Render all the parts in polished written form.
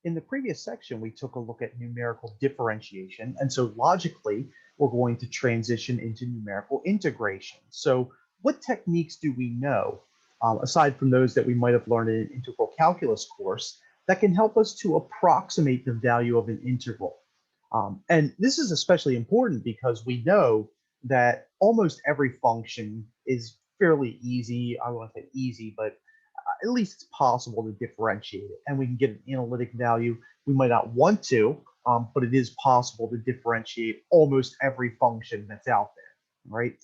In the previous section, we took a look at numerical differentiation, and so logically, we're going to transition into numerical integration. So what techniques do we know, aside from those that we might have learned in an integral calculus course, that can help us to approximate the value of an integral? And this is especially important because we know that almost every function is fairly easy. I won't say easy, but at least it's possible to differentiate it, and we can get an analytic value. We might not want to, but it is possible to differentiate almost every function that's out there, right?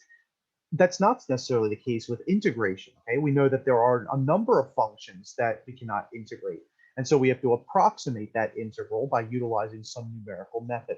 That's not necessarily the case with integration. Okay, we know that there are a number of functions that we cannot integrate, and so we have to approximate that integral by utilizing some numerical method.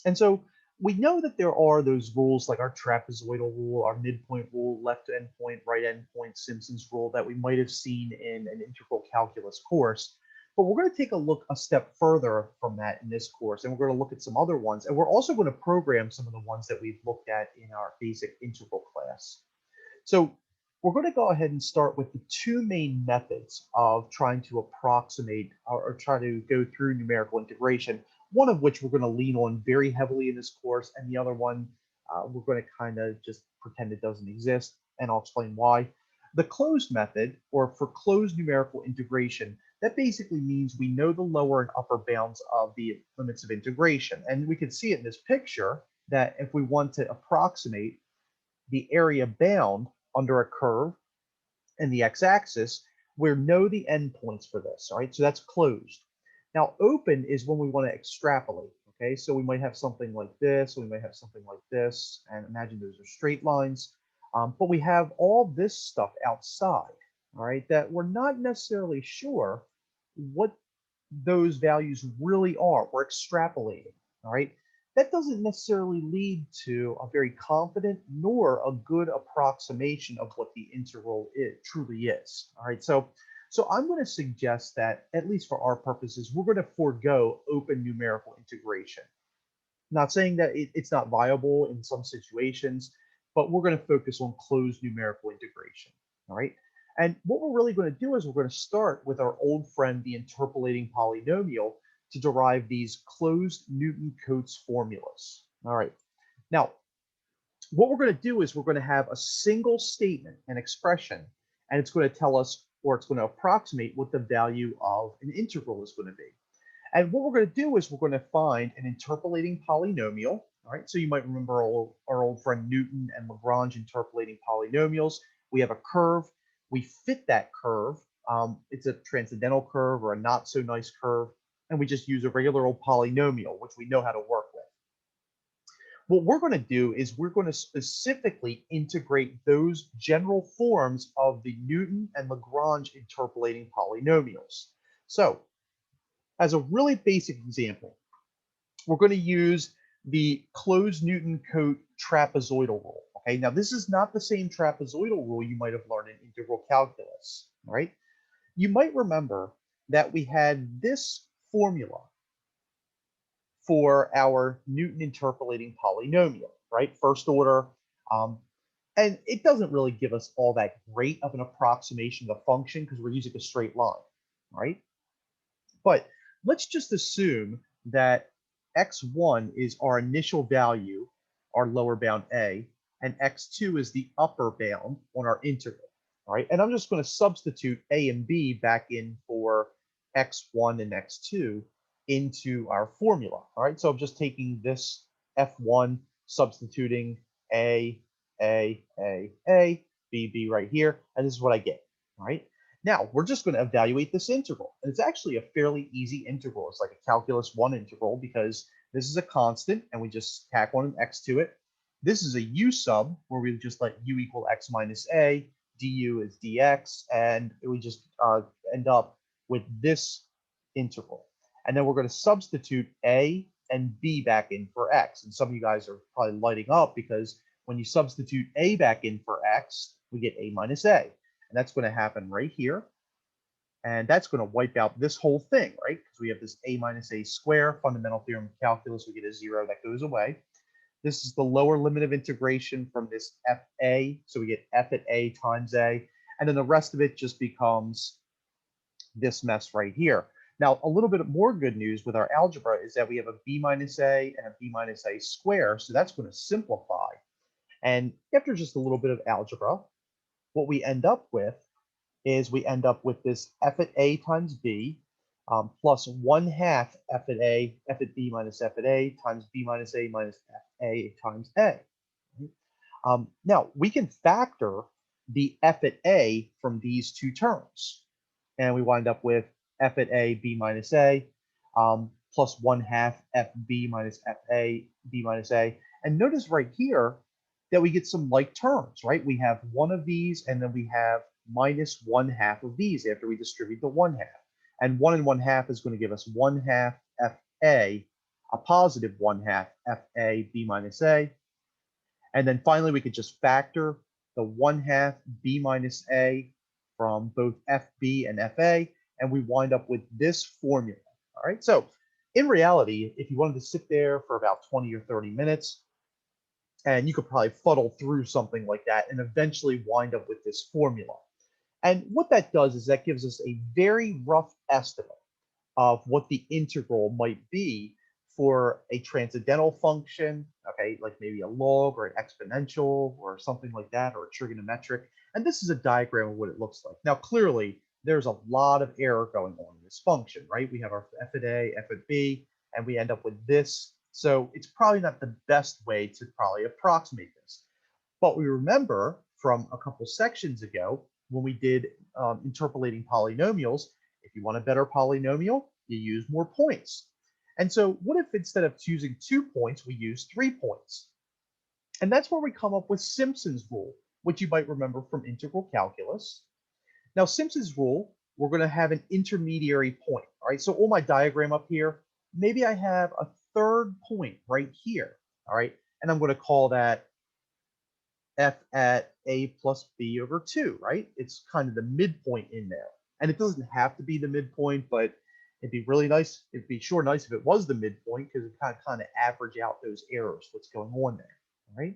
And so we know that there are those rules like our trapezoidal rule, our midpoint rule, left endpoint, right endpoint, Simpson's rule that we might have seen in an integral calculus course. But we're going to take a look a step further from that in this course, and we're going to look at some other ones. And we're also going to program some of the ones that we've looked at in our basic integral class. So we're going to go ahead and start with the two main methods of trying to approximate or try to go through numerical integration, one of which we're going to lean on very heavily in this course, and the other one we're going to kind of just pretend it doesn't exist, and I'll explain why. The closed method, or for closed numerical integration, that basically means we know the lower and upper bounds of the limits of integration. And we can see it in this picture that if we want to approximate the area bound under a curve and the x-axis, we know the endpoints for this. All right, so that's closed. Now, open is when we want to extrapolate. Okay, so we might have something like this, we might have something like this, and imagine those are straight lines. But we have all this stuff outside, all right, that we're not necessarily sure what those values really are. We're extrapolating, all right? That doesn't necessarily lead to a very confident nor a good approximation of what the integral truly is, all right? So I'm going to suggest that, at least for our purposes, we're going to forego open numerical integration. Not saying that it's not viable in some situations, but we're going to focus on closed numerical integration, all right? And what we're really going to do is we're going to start with our old friend, the interpolating polynomial, to derive these closed Newton-Cotes formulas. All right. Now, what we're going to do is we're going to have a single statement, an expression, and it's going to tell us, or it's going to approximate what the value of an integral is going to be. And what we're going to do is we're going to find an interpolating polynomial. All right, so you might remember our old friend Newton and Lagrange interpolating polynomials. We have a curve. We fit that curve. It's a transcendental curve or a not so nice curve. And we just use a regular old polynomial, which we know how to work with. What we're going to do is we're going to specifically integrate those general forms of the Newton and Lagrange interpolating polynomials. So, as a really basic example, we're going to use the closed Newton-Cotes trapezoidal rule. Okay, now this is not the same trapezoidal rule you might have learned in integral calculus. All right, you might remember that we had this formula for our Newton interpolating polynomial, right? First order. And it doesn't really give us all that great of an approximation of the function because we're using a straight line, right? But let's just assume that x1 is our initial value, our lower bound a, and x2 is the upper bound on our integral, all right? And I'm just going to substitute a and b back in for x1 and x2 into our formula, all right? So I'm just taking this f1, substituting a, b right here, and this is what I get, all right? Now, we're just going to evaluate this integral. And it's actually a fairly easy integral. It's like a calculus 1 integral because this is a constant, and we just tack on an x to it. This is a u sub, where we just let u equal x minus a, du is dx, and we just end up with this integral. And then we're going to substitute a and b back in for x. And some of you guys are probably lighting up because when you substitute a back in for x, we get a minus a. And that's going to happen right here. And that's going to wipe out this whole thing, right? Because we have this a minus a square, fundamental theorem of calculus, we get a 0 that goes away. This is the lower limit of integration from this fa, so we get f at a times a, and then the rest of it just becomes this mess right here. Now, a little bit more good news with our algebra is that we have a b minus a and a b minus a square, so that's going to simplify. And after just a little bit of algebra, what we end up with is we end up with this f at a times b plus 1/2 f at a, f at b minus f at a times b minus f a times a. Now, we can factor the f at a from these two terms, and we wind up with f at a b minus a plus 1/2 fb minus fa b minus a. And notice right here that we get some like terms, right? We have one of these, and then we have minus 1/2 of these after we distribute the 1/2. And 1 and 1/2 is going to give us 1/2 fa, a positive 1/2 fa b minus a. And then finally, we could just factor the 1/2 b minus a from both fb and fa, and we wind up with this formula. All right, so in reality, if you wanted to sit there for about 20 or 30 minutes, and you could probably fuddle through something like that and eventually wind up with this formula. And what that does is that gives us a very rough estimate of what the integral might be for a transcendental function, okay, like maybe a log or an exponential or something like that, or a trigonometric. And this is a diagram of what it looks like. Now, clearly, there's a lot of error going on in this function, right? We have our f at a, f at b, and we end up with this. So it's probably not the best way to probably approximate this. But we remember from a couple sections ago when we did interpolating polynomials, if you want a better polynomial, you use more points. And so what if instead of choosing 2 points, we use 3 points? And that's where we come up with Simpson's rule, which you might remember from integral calculus. Now, Simpson's rule, we're going to have an intermediary point. All right, so on my diagram up here, maybe I have a third point right here. All right, and I'm going to call that f at a plus b over 2, right? It's kind of the midpoint in there. And it doesn't have to be the midpoint, but it'd be really nice. It'd be sure nice if it was the midpoint, because it kind of average out those errors, what's going on there, right?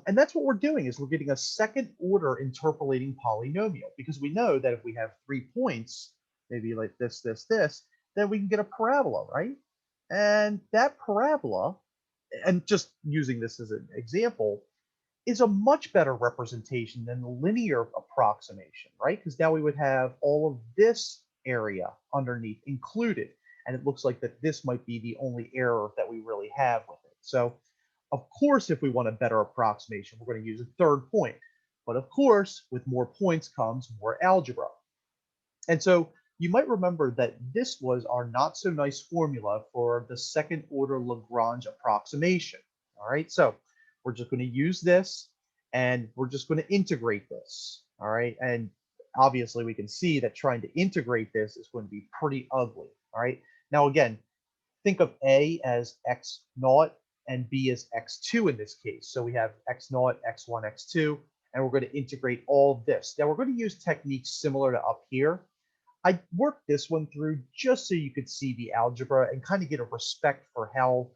And that's what we're doing, is we're getting a second order interpolating polynomial, because we know that if we have 3 points, maybe like this, then we can get a parabola, right? And that parabola, and just using this as an example, is a much better representation than the linear approximation, right? Because now we would have all of this area underneath included. And it looks like that this might be the only error that we really have with it. So, of course, if we want a better approximation, we're going to use a third point. But of course, with more points comes more algebra. And so you might remember that this was our not so nice formula for the second order Lagrange approximation. All right, so we're just going to use this, and we're just going to integrate this. All right, and obviously we can see that trying to integrate this is going to be pretty ugly. All right, now again, think of a as x naught and b as x2 in this case. So we have x naught, x1, x2, and we're going to integrate all of this. Now we're going to use techniques similar to up here. I worked this one through just so you could see the algebra and kind of get a respect for how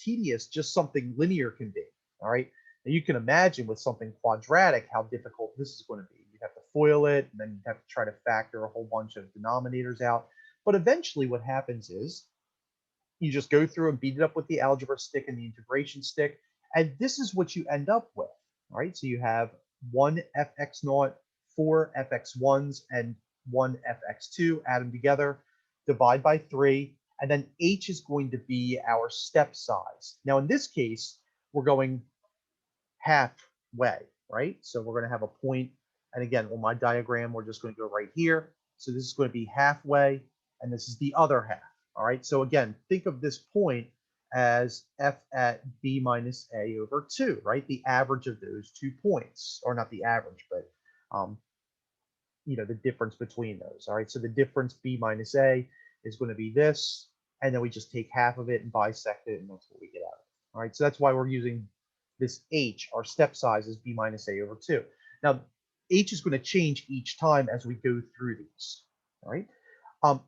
tedious just something linear can be. All right. Now you can imagine with something quadratic how difficult this is going to be. You have to FOIL it, and then you have to try to factor a whole bunch of denominators out. But eventually what happens is you just go through and beat it up with the algebra stick and the integration stick, and this is what you end up with. All right. So you have 1 fx naught, 4 fx1s, and 1 fx2, add them together, divide by 3, and then h is going to be our step size. Now, in this case, we're going halfway, right? So we're going to have a point, and again, on my diagram, we're just going to go right here. So this is going to be halfway, and this is the other half, all right? So again, think of this point as f at b minus a over 2, right? The average of those 2 points, or not the average, but the difference between those. All right, so the difference b minus a is going to be this, and then we just take half of it and bisect it, and that's what we get out of it. All right, so that's why we're using this h. Our step size is b minus a over 2. Now, h is going to change each time as we go through these. All right,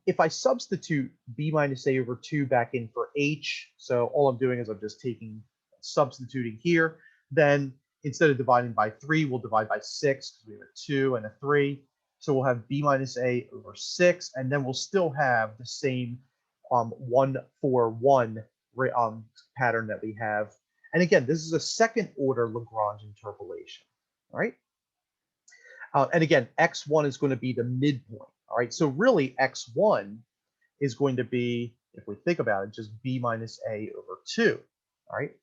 if I substitute b minus a over 2 back in for h, so all I'm doing is I'm just substituting here, then instead of dividing by 3, we'll divide by 6, because we have a 2 and a 3. So we'll have b minus a over 6, and then we'll still have the same 1, 4, 1 pattern that we have. And again, this is a second order Lagrange interpolation. All right. And again, x1 is going to be the midpoint. All right. So really, x1 is going to be, if we think about it, just b minus a over 2. All right.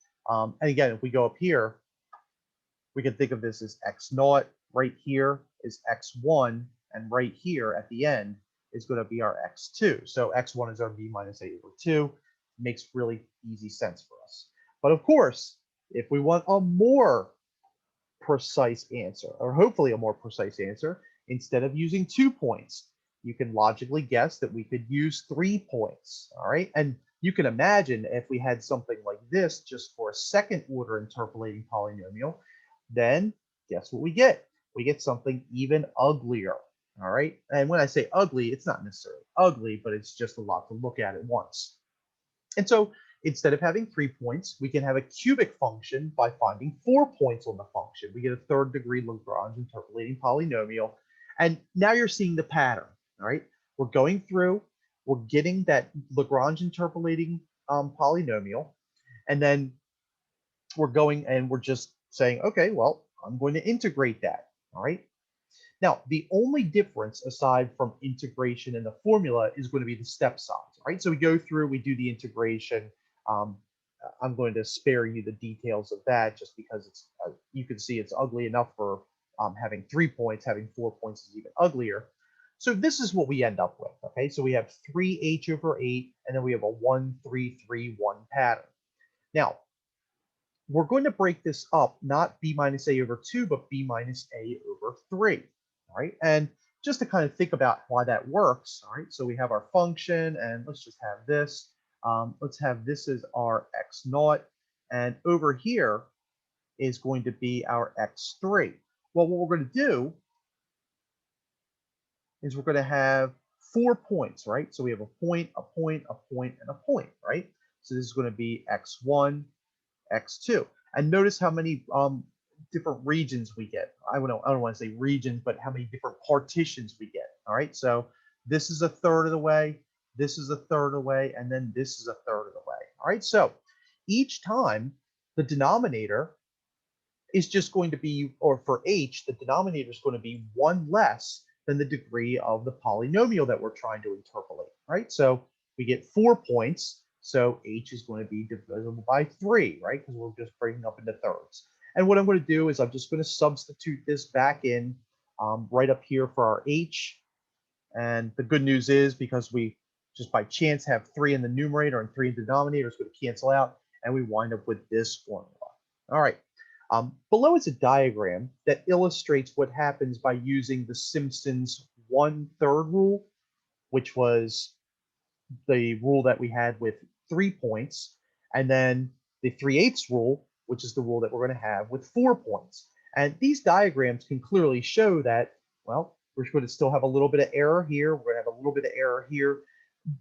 And again, if we go up here, we can think of this as x naught. Right here is x1, and right here at the end is going to be our x2. So x1 is our b minus a over 2. Makes really easy sense for us. But of course, if we want a more precise answer, or hopefully a more precise answer, instead of using 2 points, you can logically guess that we could use 3 points. All right. And you can imagine if we had something like this just for a second order interpolating polynomial, then guess what we get? We get something even uglier. All right. And when I say ugly, it's not necessarily ugly, but it's just a lot to look at once. And so instead of having 3 points, we can have a cubic function by finding 4 points on the function. We get a third degree Lagrange interpolating polynomial. And now you're seeing the pattern. All right. We're going through, we're getting that Lagrange interpolating polynomial. And then we're going and we're just saying, okay, well, I'm going to integrate that. All right. Now, the only difference aside from integration and the formula is going to be the step size. Right. So we go through, we do the integration. I'm going to spare you the details of that just because it's you can see it's ugly enough for having 3 points. Having 4 points is even uglier. So this is what we end up with. Okay, so we have 3h over 8, and then we have a 1, 3, 3, 1 pattern. Now, we're going to break this up, not b minus a over 2, but b minus a over 3. All right, and just to kind of think about why that works. All right, so we have our function, and let's just have this. Let's have this as our x naught, and over here is going to be our x3. Well, what we're going to do is we're going to have 4 points, right? So we have a point, a point, a point, and a point, right? So this is going to be x1, x2. And notice how many different regions we get. I don't want to say regions, but how many different partitions we get. All right. So this is a third of the way, this is a third of the way, and then this is a third of the way. All right. So each time the denominator is just going to be, or for h, the denominator is going to be 1 less than the degree of the polynomial that we're trying to interpolate. Right. So we get 4 points. So h is going to be divisible by 3, right? Because we're just breaking up into thirds. And what I'm going to do is I'm just going to substitute this back in right up here for our h. And the good news is because we just by chance have 3 in the numerator and 3 in the denominator, it's going to cancel out, and we wind up with this formula. All right. Below is a diagram that illustrates what happens by using the Simpson's 1/3 rule, which was the rule that we had with 3 points, and then the 3/8 rule, which is the rule that we're going to have with 4 points. And these diagrams can clearly show that, well, we're going to still have a little bit of error here, we're going to have a little bit of error here,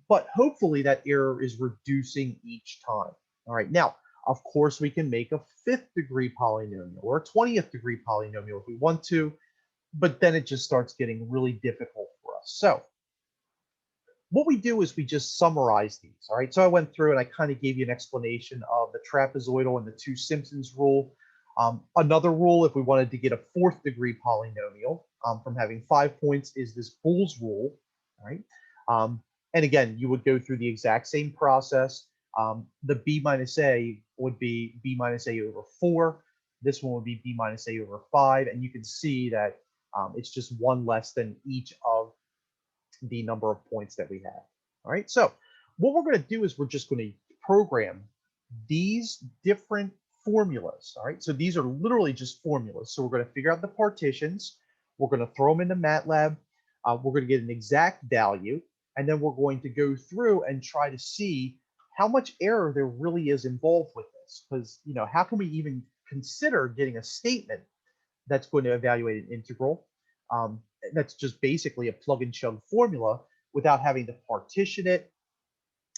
but hopefully that error is reducing each time. All right, now, of course, we can make a 5th degree polynomial or a 20th degree polynomial if we want to, but then it just starts getting really difficult for us. So what we do is we just summarize these. All right. So I went through and I kind of gave you an explanation of the trapezoidal and the 2 Simpsons rule. Another rule, if we wanted to get a 4th degree polynomial from having 5 points, is this Boole's rule. All right. And again, you would go through the exact same process. The b minus a would be b minus a over 4. This one would be b minus a over 5. And you can see that it's just 1 less than each of the number of points that we have. All right, so what we're going to do is we're just going to program these different formulas. All right, so these are literally just formulas. So we're going to figure out the partitions. We're going to throw them into MATLAB. We're going to get an exact value, and then we're going to go through and try to see how much error there really is involved with this. Because, you know, how can we even consider getting a statement that's going to evaluate an integral? That's just basically a plug and chug formula without having to partition it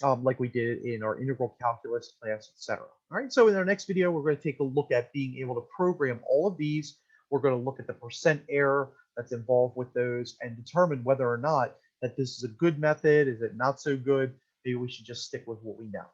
like we did in our integral calculus class, etc. All right, so in our next video, we're going to take a look at being able to program all of these. We're going to look at the percent error. that's involved with those and determine whether or not that this is a good method. Is it not so good? Maybe we should just stick with what we know.